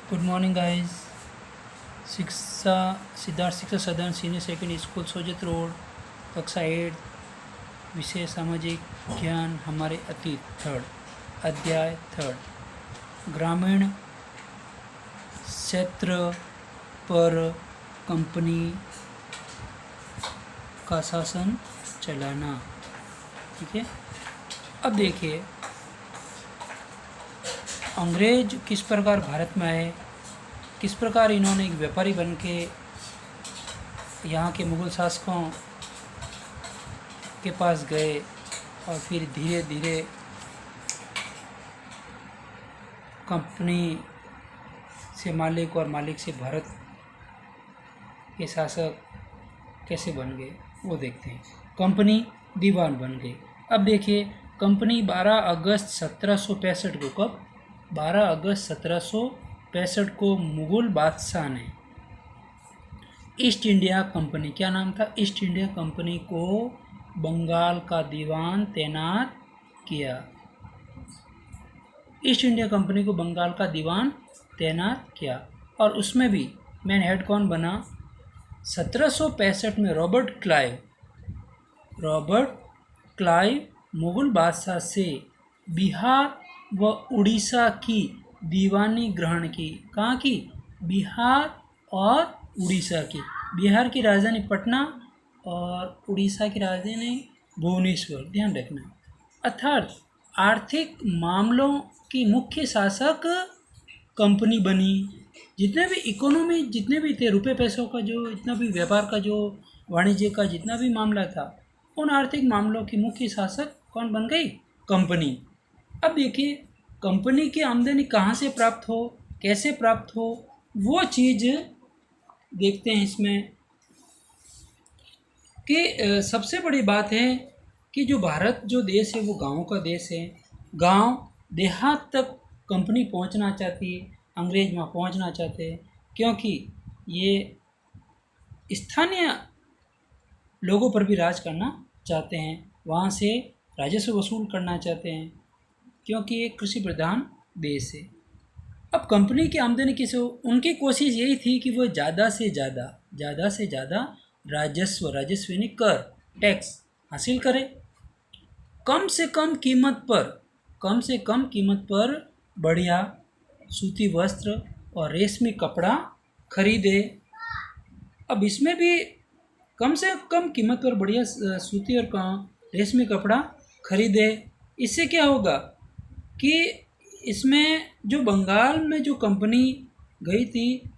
Good morning guys. शिक्षा सिद्धार्थ शिक्षा सदन senior secondary school Sojat road, कक्षा 8, विषय सामाजिक ज्ञान, हमारे अतीत, थर्ड अध्याय थर्ड, ग्रामीण क्षेत्र पर कंपनी का शासन चलाना। ठीक है, अब देखिए अंग्रेज किस प्रकार भारत में आए, किस प्रकार इन्होंने एक व्यापारी बन के यहाँ के मुग़ल शासकों के पास गए और फिर धीरे धीरे कंपनी से मालिक और मालिक से भारत के शासक कैसे बन गए वो देखते हैं। कंपनी दीवान बन गई। अब देखिए कंपनी 12 अगस्त 1765 को, कब 12 अगस्त 1765 को मुग़ल बादशाह ने ईस्ट इंडिया कंपनी, क्या नाम था, ईस्ट इंडिया कंपनी को बंगाल का दीवान तैनात किया। ईस्ट इंडिया कंपनी को बंगाल का दीवान तैनात किया और उसमें भी मेन हेड कौन बना, 1765 में रॉबर्ट क्लाइव मुग़ल बादशाह से बिहार व उड़ीसा की दीवानी ग्रहण की। कहाँ की, बिहार और उड़ीसा की। बिहार की राजधानी पटना और उड़ीसा की राजधानी भुवनेश्वर, ध्यान रखना। अर्थात आर्थिक मामलों की मुख्य शासक कंपनी बनी। जितने भी इकोनॉमी, जितने भी थे रुपए पैसों का, जो इतना भी व्यापार का, जो वाणिज्य का जितना भी मामला था, उन आर्थिक मामलों की मुख्य शासक कौन बन गई, कंपनी। अब देखिए कंपनी की आमदनी कहाँ से प्राप्त हो, कैसे प्राप्त हो, वो चीज़ देखते हैं इसमें कि सबसे बड़ी बात है कि जो भारत जो देश है वो गाँव का देश है। गांव देहात तक कंपनी पहुंचना चाहती है, अंग्रेज वहाँ पहुंचना चाहते हैं, क्योंकि ये स्थानीय लोगों पर भी राज करना चाहते हैं, वहाँ से राजस्व वसूल करना चाहते हैं, क्योंकि ये कृषि प्रधान देश है। अब कंपनी की आमदनी किसे हो, उनकी कोशिश यही थी कि वो ज़्यादा से ज़्यादा राजस्व यानी कर, टैक्स हासिल करे, कम से कम कीमत पर बढ़िया सूती वस्त्र और रेशमी कपड़ा खरीदे। अब इसमें भी कम से कम कीमत पर बढ़िया सूती और रेशमी कपड़ा खरीदे। इससे क्या होगा कि इसमें जो बंगाल में जो कंपनी गई थी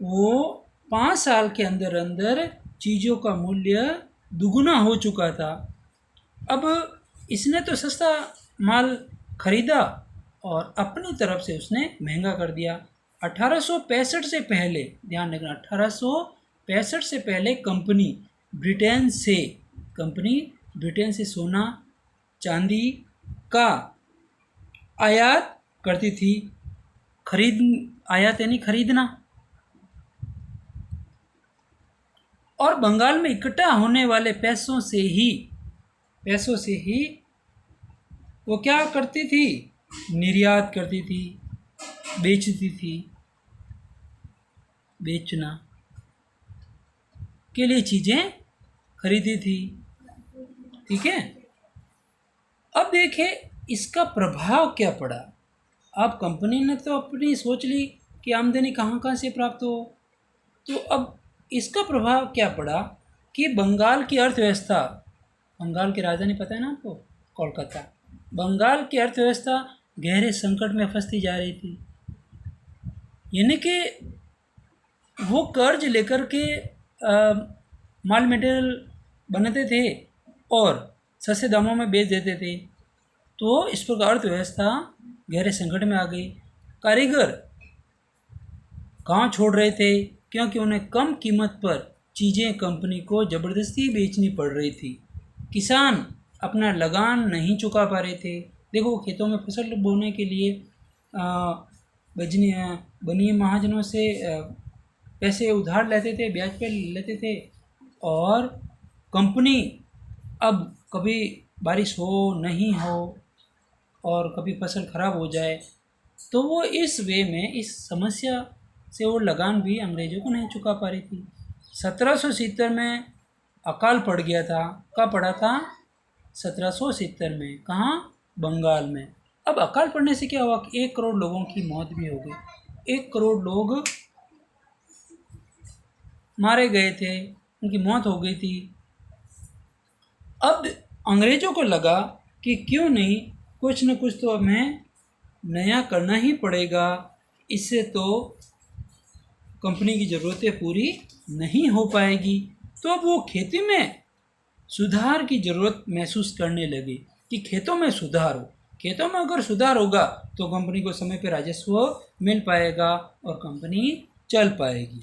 वो 5 साल के अंदर अंदर चीज़ों का मूल्य दुगुना हो चुका था। अब इसने तो सस्ता माल खरीदा और अपनी तरफ से उसने महंगा कर दिया। 1865 से पहले, ध्यान रखना, 1865 से पहले कंपनी ब्रिटेन से सोना चांदी का आयात करती थी। आयात यानी खरीदना। और बंगाल में इकट्ठा होने वाले पैसों से ही वो क्या करती थी, निर्यात करती थी, बेचती थी। बेचना के लिए चीज़ें खरीदी थी। ठीक है, अब देखें इसका प्रभाव क्या पड़ा। अब कंपनी ने तो अपनी सोच ली कि आमदनी कहाँ से प्राप्त हो, तो अब इसका प्रभाव क्या पड़ा कि बंगाल की अर्थव्यवस्था, बंगाल की राजधानी पता है ना आपको, कोलकाता, बंगाल की अर्थव्यवस्था गहरे संकट में फंसती जा रही थी। यानी कि वो कर्ज लेकर के माल मटेरियल बनाते थे और सस्ते दामों में बेच देते थे, तो इस प्रकार अर्थव्यवस्था गहरे संकट में आ गई। कारीगर काम छोड़ रहे थे क्योंकि उन्हें कम कीमत पर चीज़ें कंपनी को ज़बरदस्ती बेचनी पड़ रही थी। किसान अपना लगान नहीं चुका पा रहे थे। देखो खेतों में फसल बोने के लिए बनिए महाजनों से पैसे उधार लेते थे, ब्याज पे लेते थे, और कंपनी अब कभी बारिश हो नहीं हो और कभी फसल खराब हो जाए तो वो इस वे में, इस समस्या से वो लगान भी अंग्रेज़ों को नहीं चुका पा रही थी। 1770 में अकाल पड़ गया था। कब पड़ा था? 1770 में। कहाँ? बंगाल में। अब अकाल पड़ने से क्या हुआ कि 1 करोड़ लोगों की मौत भी हो गई। 1 करोड़ लोग मारे गए थे, उनकी मौत हो गई थी। अब अंग्रेज़ों को लगा कि क्यों नहीं, कुछ न कुछ तो हमें नया करना ही पड़ेगा, इससे तो कंपनी की ज़रूरतें पूरी नहीं हो पाएगी। तो अब वो खेती में सुधार की ज़रूरत महसूस करने लगे कि खेतों में सुधार हो। खेतों में अगर सुधार होगा तो कंपनी को समय पर राजस्व मिल पाएगा और कंपनी चल पाएगी।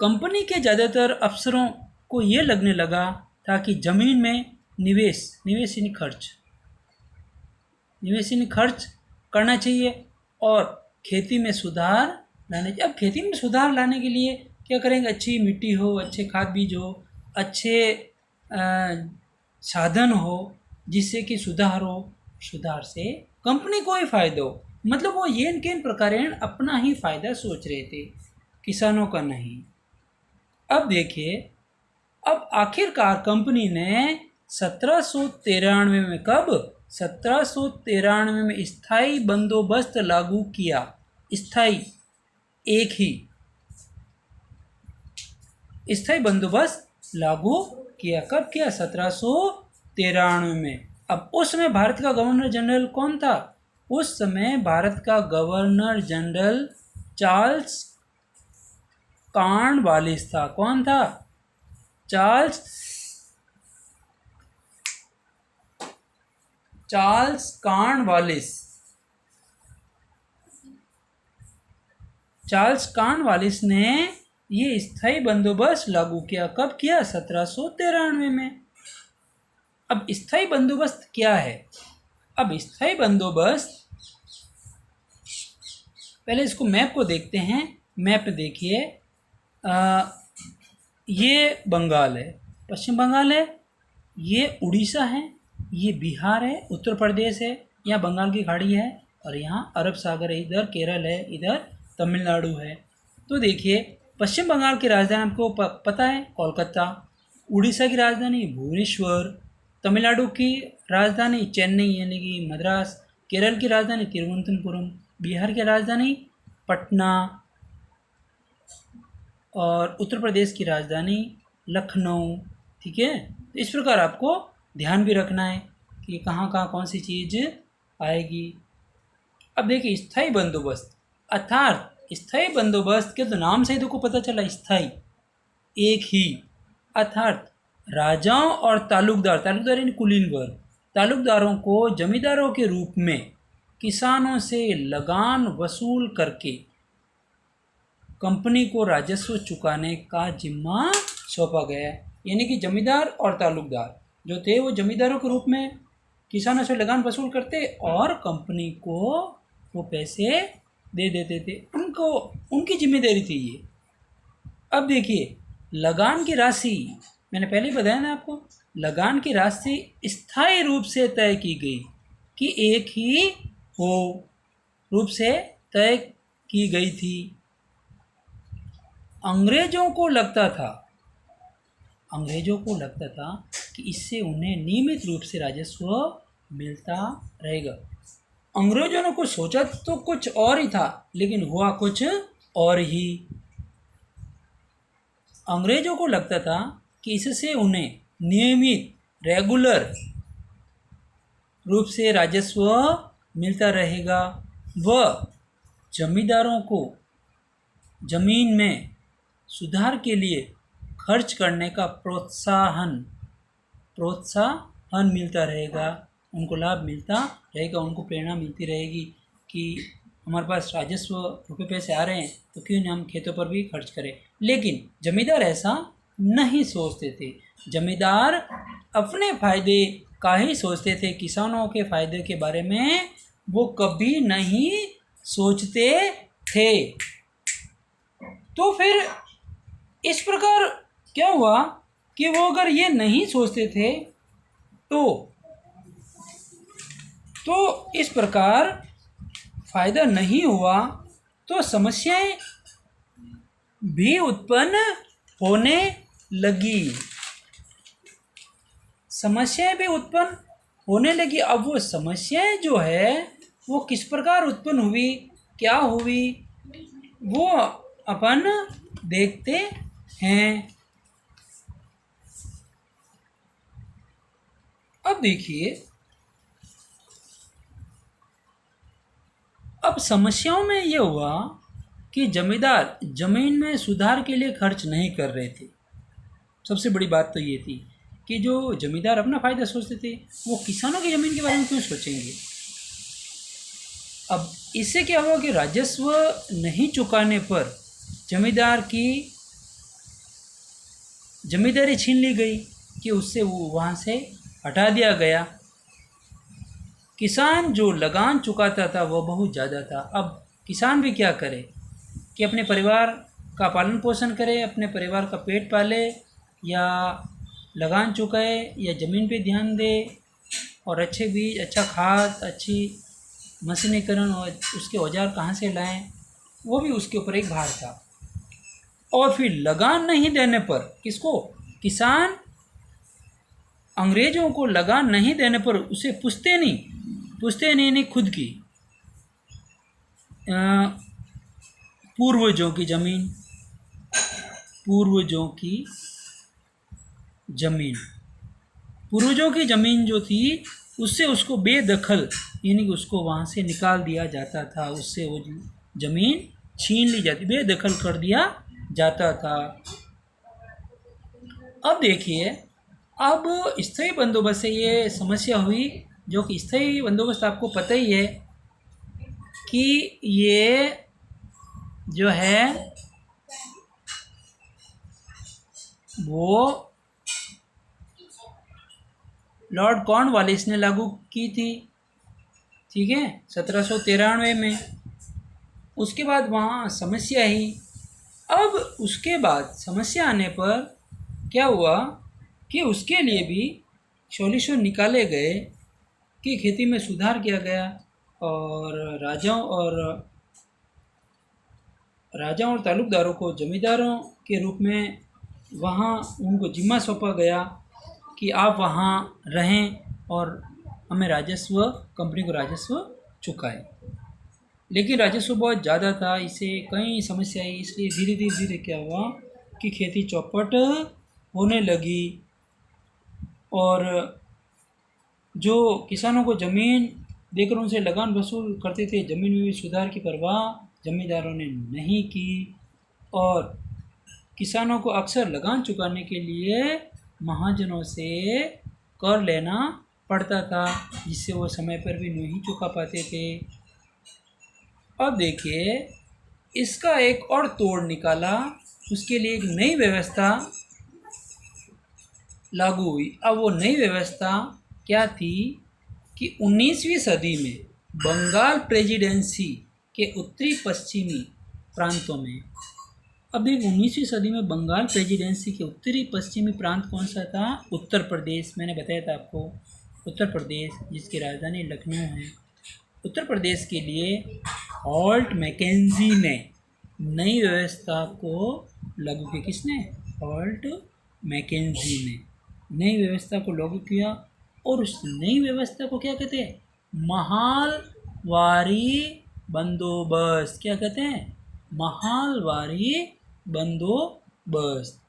कंपनी के ज़्यादातर अफसरों को ये लगने लगा था कि ज़मीन में निवेश यानी खर्च करना चाहिए और खेती में सुधार लाने चाहिए। अब खेती में सुधार लाने के लिए क्या करेंगे? अच्छी मिट्टी हो, अच्छे खाद बीज हो, अच्छे साधन हो, जिससे कि सुधार हो, सुधार से कंपनी को ही फ़ायदा हो। मतलब वो ये किन प्रकार अपना ही फ़ायदा सोच रहे थे, किसानों का नहीं। अब देखिए, अब आखिरकार कंपनी ने 1793 में, कब? 1793 में स्थायी बंदोबस्त लागू किया। स्थायी, एक ही स्थायी बंदोबस्त लागू किया। कब किया? 1793 में। अब उस समय भारत का गवर्नर जनरल कौन था? उस समय भारत का गवर्नर जनरल चार्ल्स कॉर्नवालिस था। कौन था? Charles Cornwallis. चार्ल्स कॉर्नवालिस ने ये स्थायी बंदोबस्त लागू किया। कब किया? 1793 में। अब स्थायी बंदोबस्त क्या है? अब स्थायी बंदोबस्त, पहले इसको मैप को देखते हैं। मैप देखिए, ये बंगाल है, पश्चिम बंगाल है, ये उड़ीसा है, ये बिहार है, उत्तर प्रदेश है, यहाँ बंगाल की खाड़ी है और यहाँ अरब सागर है, इधर केरल है, इधर तमिलनाडु है। तो देखिए, पश्चिम बंगाल की राजधानी आपको पता है, कोलकाता। उड़ीसा की राजधानी भुवनेश्वर। तमिलनाडु की राजधानी चेन्नई यानी कि मद्रास। केरल की राजधानी तिरुवनंतपुरम। बिहार की राजधानी पटना और उत्तर प्रदेश की राजधानी लखनऊ। ठीक है, तो इस प्रकार आपको ध्यान भी रखना है कि कहाँ कहाँ कौन सी चीज़ आएगी। अब देखिए, स्थायी बंदोबस्त अर्थात स्थायी बंदोबस्त के तो नाम से ही तो को पता चला, स्थायी, एक ही। अर्थात राजाओं और तालुकदार यानी कुलीन वर्ग, तालुकदारों को जमींदारों के रूप में किसानों से लगान वसूल करके कंपनी को राजस्व चुकाने का जिम्मा सौंपा गया। यानी कि जमींदार और तालुकदार जो थे वो जमींदारों के रूप में किसानों से लगान वसूल करते और कंपनी को वो पैसे दे देते थे। उनकी जिम्मेदारी थी ये। अब देखिए, लगान की राशि, मैंने पहले ही बताया ना आपको, लगान की राशि स्थायी रूप से तय की गई कि एक ही हो रूप से तय की गई थी। अंग्रेजों को लगता था कि इससे उन्हें नियमित रूप से राजस्व मिलता रहेगा। अंग्रेजों ने कुछ सोचा तो कुछ और ही था, लेकिन हुआ कुछ और ही। अंग्रेजों को लगता था कि इससे उन्हें नियमित, रेगुलर रूप से राजस्व मिलता रहेगा। वह जमींदारों को जमीन में सुधार के लिए खर्च करने का प्रोत्साहन मिलता रहेगा, उनको लाभ मिलता रहेगा, उनको प्रेरणा मिलती रहेगी कि हमारे पास राजस्व रुपये पैसे आ रहे हैं तो क्यों नहीं हम खेतों पर भी खर्च करें। लेकिन जमींदार ऐसा नहीं सोचते थे। जमींदार अपने फ़ायदे का ही सोचते थे, किसानों के फ़ायदे के बारे में वो कभी नहीं सोचते थे। तो फिर इस प्रकार क्या हुआ कि वो अगर ये नहीं सोचते थे तो इस प्रकार फायदा नहीं हुआ तो समस्याएं भी उत्पन्न होने लगी। समस्याएं भी उत्पन्न होने लगी। अब वो समस्याएं जो है वो किस प्रकार उत्पन्न हुई, क्या हुई, वो अपन देखते हैं। अब देखिए, अब समस्याओं में ये हुआ कि जमींदार जमीन में सुधार के लिए खर्च नहीं कर रहे थे। सबसे बड़ी बात तो ये थी कि जो जमींदार अपना फ़ायदा सोचते थे वो किसानों की ज़मीन के बारे में क्यों सोचेंगे। अब इससे क्या हुआ कि राजस्व नहीं चुकाने पर जमींदार की जमींदारी छीन ली गई कि उससे वो वहाँ से हटा दिया गया। किसान जो लगान चुकाता था वो बहुत ज़्यादा था। अब किसान भी क्या करे कि अपने परिवार का पालन पोषण करे, अपने परिवार का पेट पाले, या लगान चुकाए, या ज़मीन पे ध्यान दे, और अच्छे बीज, अच्छा खाद, अच्छी मशीनीकरण और उसके औजार कहाँ से लाएं, वो भी उसके ऊपर एक भार था। और फिर लगान नहीं देने पर किसको, किसान अंग्रेज़ों को लगान नहीं देने पर उसे पूछते नहीं खुद की पूर्वजों की ज़मीन, पूर्वजों की ज़मीन जो थी उससे उसको बेदखल, यानी कि उसको वहाँ से निकाल दिया जाता था, उससे वो ज़मीन छीन ली जाती, बेदखल कर दिया जाता था। अब देखिए, अब स्थायी बंदोबस्त से ये समस्या हुई, जो कि स्थायी बंदोबस्त आपको पता ही है कि ये जो है वो लॉर्ड कॉर्नवालिस ने लागू की थी, ठीक है, 1793 में। उसके बाद वहाँ समस्या ही। अब उसके बाद समस्या आने पर क्या हुआ कि उसके लिए भी सॉल्यूशन निकाले गए कि खेती में सुधार किया गया, और राजाओं और तालुकदारों को जमींदारों के रूप में वहाँ उनको जिम्मा सौंपा गया कि आप वहाँ रहें और हमें राजस्व, कंपनी को राजस्व चुकाए। लेकिन राजस्व बहुत ज़्यादा था, इससे कई समस्या आई। इसलिए धीरे धीरे क्या हुआ कि खेती चौपट होने लगी, और जो किसानों को ज़मीन देकर उनसे लगान वसूल करते थे, ज़मीन में भी सुधार की परवाह जमींदारों ने नहीं की, और किसानों को अक्सर लगान चुकाने के लिए महाजनों से कर लेना पड़ता था, जिससे वो समय पर भी नहीं चुका पाते थे। अब देखिए, इसका एक और तोड़ निकाला, उसके लिए एक नई व्यवस्था लागू हुई। अब वो नई व्यवस्था क्या थी कि 19वीं सदी में बंगाल प्रेसिडेंसी के उत्तरी पश्चिमी प्रांतों में, अब एक 19वीं सदी में बंगाल प्रेसिडेंसी के उत्तरी पश्चिमी प्रांत कौन सा था, उत्तर प्रदेश। मैंने बताया था आपको, उत्तर प्रदेश, जिसकी राजधानी लखनऊ है। उत्तर प्रदेश के लिए हॉल्ट मैकेंजी ने नई व्यवस्था को लागू किया। किसने? हॉल्ट मैकेंजी ने नई व्यवस्था को लागू किया, और उस नई व्यवस्था को क्या कहते हैं? महालवारी बंदोबस्त। क्या कहते हैं? महालवारी बंदोबस्त,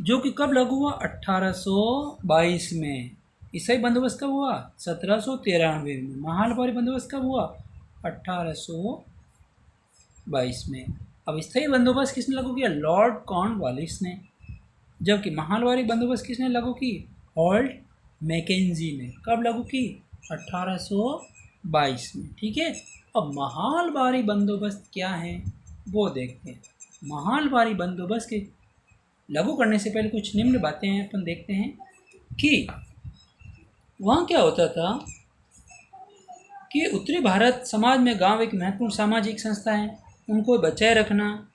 जो कि कब लागू हुआ? 1822 में। ईसाई बंदोबस्त कब हुआ? 1793 में। महालवारी बंदोबस्त कब हुआ? 1822 में। अब स्थायी बंदोबस्त किसने लागू किया? लॉर्ड कॉर्नवालिस ने। जबकि महालवारी बंदोबस्त किसने लागू की? हॉल्ट मैकेंजी ने। कब लागू की? 1822 में। ठीक है। अब महालवारी बंदोबस्त क्या है वो देखते हैं। महालवारी बंदोबस्त के लागू करने से पहले कुछ निम्न बातें हैं अपन देखते हैं कि वहाँ क्या होता था कि उत्तरी भारत समाज में गांव एक महत्वपूर्ण सामाजिक संस्था है, उनको बचाए रखना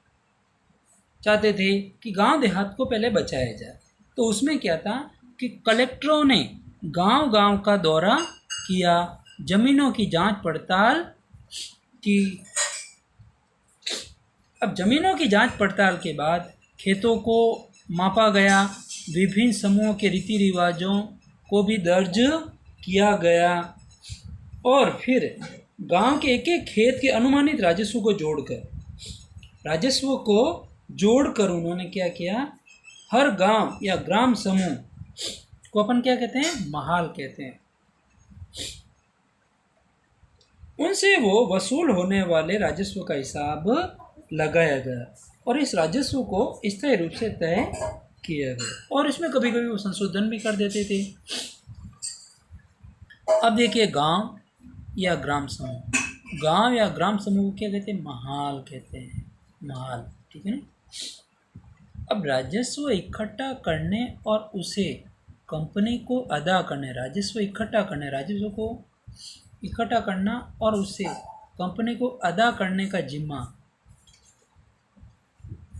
चाहते थे कि गांव देहात को पहले बचाया जाए। तो उसमें क्या था कि कलेक्टरों ने गांव-गांव का दौरा किया, जमीनों की जांच पड़ताल की। अब जमीनों की जांच पड़ताल के बाद खेतों को मापा गया, विभिन्न समूहों के रीति रिवाजों को भी दर्ज किया गया और फिर गांव के एक एक खेत के अनुमानित राजस्व को जोड़कर उन्होंने क्या किया, हर गांव या ग्राम समूह को अपन क्या कहते हैं, महाल कहते हैं, उनसे वो वसूल होने वाले राजस्व का हिसाब लगाया गया और इस राजस्व को स्थायी रूप से तय किया गया और इसमें कभी कभी वो संशोधन भी कर देते थे। अब देखिए गांव या ग्राम समूह, गांव या ग्राम समूह को क्या कहते हैं, महाल कहते हैं, महाल, ठीक है ना। अब राजस्व इकट्ठा करने और उसे कंपनी को अदा करने, राजस्व इकट्ठा करना और उसे कंपनी को अदा करने का जिम्मा।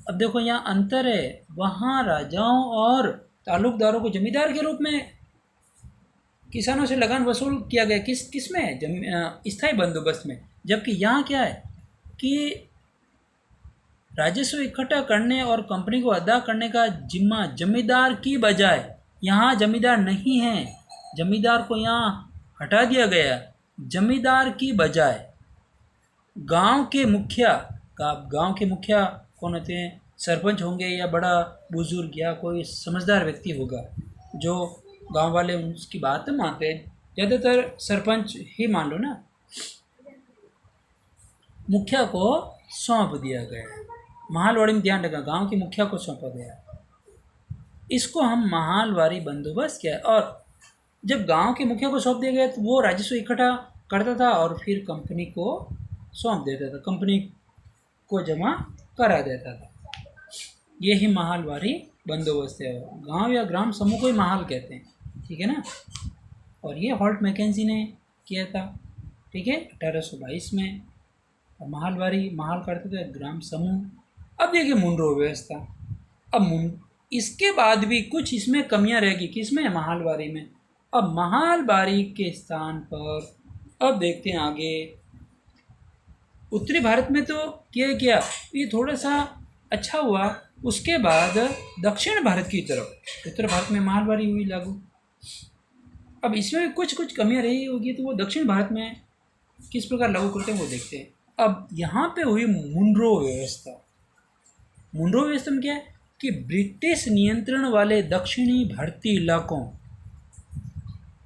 अब देखो यहाँ अंतर है, वहाँ राजाओं और तालुकदारों को जमींदार के रूप में किसानों से लगान वसूल किया गया, किस में, स्थायी बंदोबस्त में, जबकि यहाँ क्या है कि राजस्व इकट्ठा करने और कंपनी को अदा करने का जिम्मा जमींदार की बजाय, यहाँ जमींदार नहीं है, जमींदार को यहाँ हटा दिया गया, जमींदार की बजाय गांव के मुखिया कौन होते हैं, सरपंच होंगे या बड़ा बुजुर्ग या कोई समझदार व्यक्ति होगा जो गांव वाले उसकी बात मानते हैं, ज़्यादातर सरपंच ही मान लो ना, मुखिया को सौंप दिया गया। महालवाड़ी में ध्यान रखा, गांव के मुखिया को सौंपा गया, इसको हम महालवाड़ी बंदोबस्त किया। और जब गांव के मुखिया को सौंप दिया गया तो वो राजस्व इकट्ठा करता था और फिर कंपनी को सौंप देता था, कंपनी को जमा करा देता था। यही महालवाड़ी बंदोबस्त है। गांव या ग्राम समूह को ही महाल कहते हैं, ठीक है ना। और ये हॉल्ट मैकेंजी ने किया था, ठीक है, 1822 में। और महाल करते थे ग्राम समूह। अब देखिए मुनरो व्यवस्था, अब इसके बाद भी कुछ इसमें कमियां रहेगी, किसमें, महालवाड़ी में। अब महालवाड़ी के स्थान पर अब देखते हैं आगे, उत्तरी भारत में तो क्या ये थोड़ा सा अच्छा हुआ, उसके बाद दक्षिण भारत की तरफ, उत्तर भारत में महालवाड़ी हुई लागू। अब इसमें कुछ कमियां रही होगी तो वो दक्षिण भारत में किस प्रकार लागू करते हैं वो देखते हैं। अब यहाँ पे हुई मुनरो व्यवस्था। मुनरो व्यवस्था में क्या है कि ब्रिटिश नियंत्रण वाले दक्षिणी भारतीय इलाकों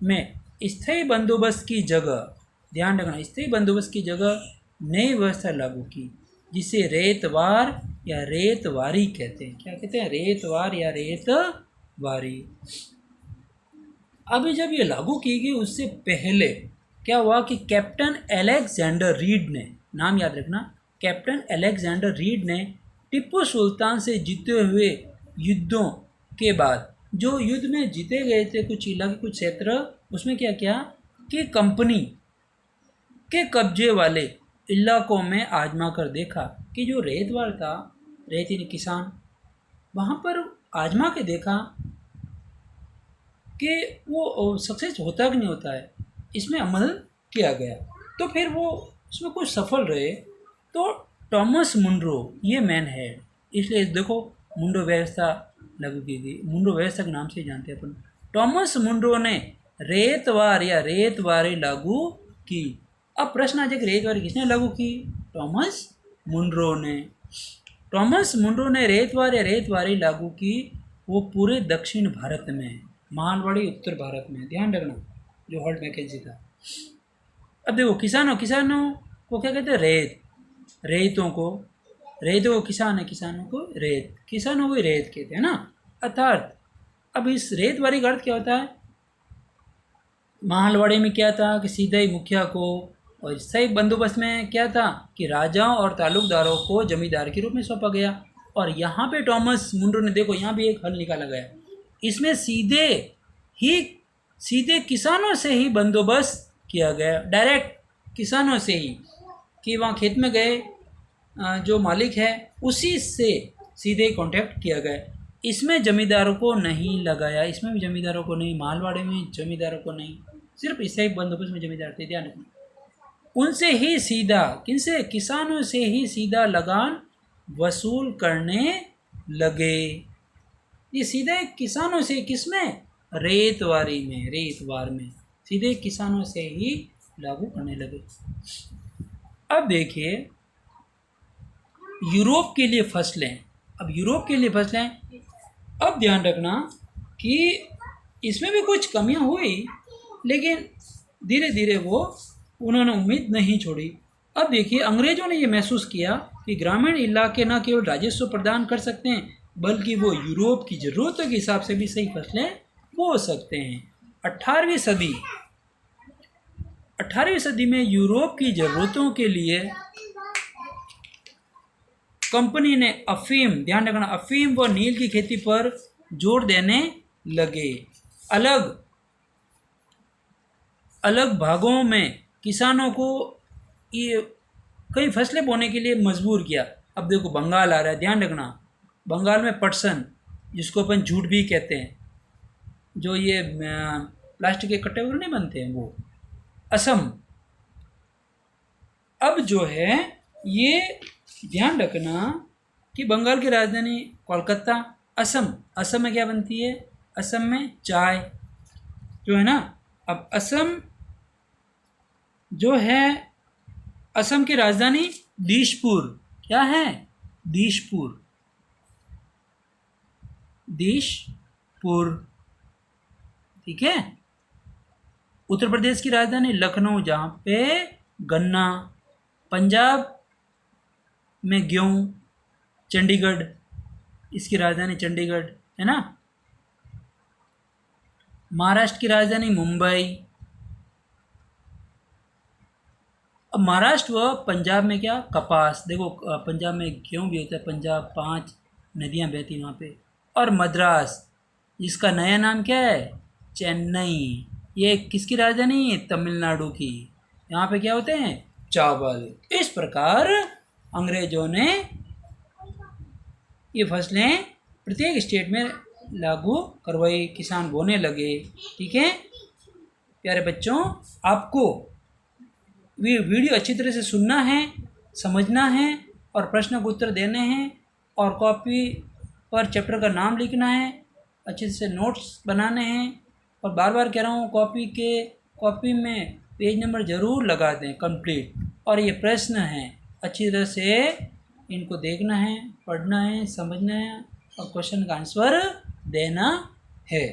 में स्थायी बंदोबस्त की जगह, ध्यान रखना, स्थायी बंदोबस्त की जगह नई व्यवस्था लागू की, जिसे रेतवार या रेतवारी कहते हैं। क्या कहते हैं, रेतवार या रेतवारी। अभी जब ये लागू की गई उससे पहले क्या हुआ कि कैप्टन अलेक्जेंडर रीड ने, नाम याद रखना, कैप्टन अलेक्जेंडर रीड ने टिप्पू सुल्तान से जीते हुए युद्धों के बाद, जो युद्ध में जीते गए थे कुछ इलाके, कुछ क्षेत्र, उसमें क्या किया कि कंपनी के कब्जे वाले इलाकों में आजमा कर देखा कि जो रेतवार था, रेती किसान, वहाँ पर आजमा के देखा कि वो सक्सेस होता कि नहीं होता है। इसमें अमल किया गया तो फिर वो उसमें कुछ सफल रहे। तो टॉमस मुनरो ये मैन है, इसलिए देखो मुनरो व्यवस्था लागू की गई, मुनरो व्यवस्था के नाम से जानते हैं अपन। टॉमस मुनरो ने रेतवार या रेतवारी लागू की। अब प्रश्न आ जाए कि रेतवारी किसने लागू की, टॉमस मुनरो ने। टॉमस मुनरो ने रेतवार या रेतवारी लागू की, वो पूरे दक्षिण भारत में, महालवाड़ी उत्तर भारत में, ध्यान रखना, जो हॉल्ट मैकेंजी था। अब देखो किसानों को क्या कहते हैं, रेतों को किसान है, किसानों को रेत, किसानों को रेत कहते हैं ना। अर्थात अब इस रेतवारी का अर्थ क्या होता है, महालवाड़ी में क्या था कि सीधे ही मुखिया को, और स्थायी बंदोबस्त में क्या था कि राजाओं और तालुकदारों को जमींदार के रूप में सौंपा गया। और यहाँ पे टॉमस मुनरो ने, देखो यहाँ भी एक हल निकाला गया, इसमें सीधे किसानों से ही बंदोबस्त किया गया, डायरेक्ट किसानों से ही, कि वहाँ खेत में गए जो मालिक है उसी से सीधे कांटेक्ट किया गया। इसमें जमींदारों को नहीं लगाया, इसमें भी जमींदारों को नहीं, मालवाड़ी में जमींदारों को नहीं, सिर्फ स्थायी बंदोबस्त में जमींदार थे, ध्यान रखना। उनसे ही सीधा, किनसे, किसानों से ही सीधा लगान वसूल करने लगे। ये सीधे किसानों से, किसमें, रेतवारी में, रेतवार में सीधे किसानों से ही लागू करने लगे। अब देखिए यूरोप के लिए फसलें, अब यूरोप के लिए फसलें, अब ध्यान रखना कि इसमें भी कुछ कमियां हुई, लेकिन धीरे धीरे वो उन्होंने उम्मीद नहीं छोड़ी। अब देखिए अंग्रेजों ने ये महसूस किया कि ग्रामीण इलाके न केवल राजस्व प्रदान कर सकते हैं, बल्कि वो यूरोप की ज़रूरतों के हिसाब से भी सही फसलें बो सकते हैं। 18वीं सदी में यूरोप की ज़रूरतों के लिए कंपनी ने अफीम, ध्यान रखना, अफीम व नील की खेती पर जोर देने लगे। अलग अलग भागों में किसानों को ये कई फसलें बोने के लिए मजबूर किया। अब देखो बंगाल आ रहा है, ध्यान रखना, बंगाल में पटसन, जिसको अपन झूठ भी कहते हैं, जो ये प्लास्टिक के कट्टे वगैरह नहीं बनते हैं, वो असम। अब जो है ये ध्यान रखना कि बंगाल की राजधानी कोलकाता, असम में क्या बनती है, असम में चाय जो है ना। अब असम जो है, असम की राजधानी दिसपुर, क्या है, दिसपुर, ठीक है। उत्तर प्रदेश की राजधानी लखनऊ, जहाँ पे गन्ना, पंजाब में गेहूँ, चंडीगढ़, इसकी राजधानी चंडीगढ़ है ना। महाराष्ट्र की राजधानी मुंबई। अब महाराष्ट्र व पंजाब में क्या, कपास, देखो पंजाब में गेहूँ भी होता है, पंजाब 5 नदियाँ बहती वहाँ पे। और मद्रास, जिसका नया नाम क्या है, चेन्नई, ये किसकी राजधानी, तमिलनाडु की। यहाँ पे क्या होते हैं, चावल। इस प्रकार अंग्रेजों ने ये फसलें प्रत्येक स्टेट में लागू करवाई, किसान बोने लगे। ठीक है प्यारे बच्चों, आपको वीडियो अच्छी तरह से सुनना है, समझना है और प्रश्न को उत्तर देने हैं, और कॉपी पर चैप्टर का नाम लिखना है, अच्छे से नोट्स बनाने हैं। और बार बार कह रहा हूँ, कॉपी में पेज नंबर ज़रूर लगा दें कंप्लीट। और ये प्रश्न हैं, अच्छी तरह से इनको देखना है, पढ़ना है, समझना है और क्वेश्चन का आंसर देना है।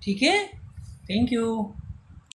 ठीक है, थैंक यू।